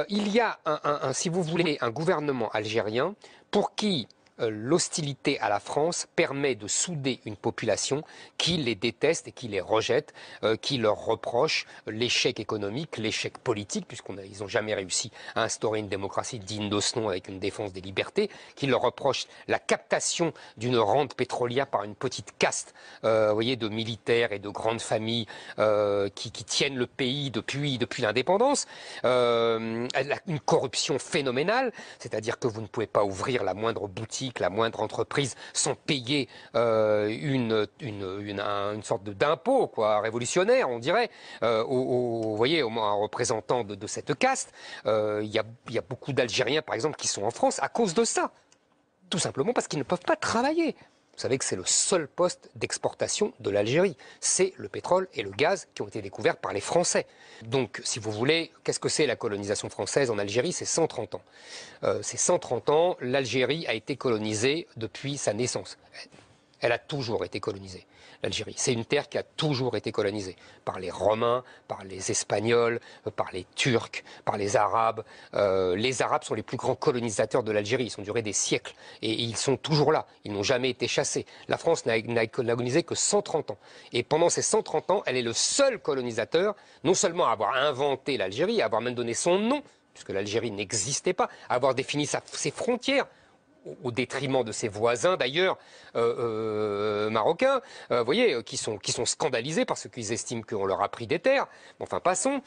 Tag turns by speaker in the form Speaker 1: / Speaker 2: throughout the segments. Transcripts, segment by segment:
Speaker 1: Il y a, si vous voulez, un gouvernement algérien pour qui l'hostilité à la France permet de souder une population qui les déteste et qui les rejette, qui leur reproche l'échec économique, l'échec politique, puisqu'ils n'ont jamais réussi à instaurer une démocratie digne de ce nom avec une défense des libertés, qui leur reproche la captation d'une rente pétrolière par une petite caste, vous voyez, de militaires et de grandes familles qui tiennent le pays depuis l'indépendance, une corruption phénoménale, c'est-à-dire que vous ne pouvez pas ouvrir la moindre boutique, la moindre entreprise sans payer une sorte d'impôt révolutionnaire, on dirait, vous voyez, au moins un représentant de cette caste. Il y a beaucoup d'Algériens, par exemple, qui sont en France à cause de ça. Tout simplement parce qu'ils ne peuvent pas travailler. Vous savez que c'est le seul poste d'exportation de l'Algérie. C'est le pétrole et le gaz qui ont été découverts par les Français. Donc, si vous voulez, qu'est-ce que c'est la colonisation française en Algérie? C'est 130 ans. C'est 130 ans, l'Algérie a été colonisée depuis sa naissance. Elle a toujours été colonisée, l'Algérie. C'est une terre qui a toujours été colonisée par les Romains, par les Espagnols, par les Turcs, par les Arabes. Les Arabes sont les plus grands colonisateurs de l'Algérie. Ils ont duré des siècles et ils sont toujours là. Ils n'ont jamais été chassés. La France n'a colonisé que 130 ans. Et pendant ces 130 ans, elle est le seul colonisateur, non seulement à avoir inventé l'Algérie, à avoir même donné son nom, puisque l'Algérie n'existait pas, à avoir défini ses frontières, au détriment de ses voisins d'ailleurs marocains, vous voyez, qui sont scandalisés parce qu'ils estiment qu'on leur a pris des terres. Enfin, passons.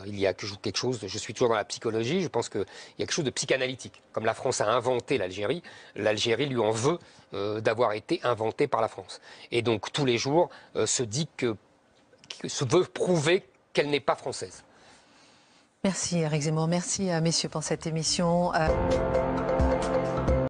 Speaker 1: Il y a quelque chose, je suis toujours dans la psychologie, je pense qu'il y a quelque chose de psychanalytique. Comme la France a inventé l'Algérie, l'Algérie lui en veut d'avoir été inventée par la France. Et donc tous les jours se veut prouver qu'elle n'est pas française.
Speaker 2: Merci Éric Zemmour, merci messieurs pour cette émission.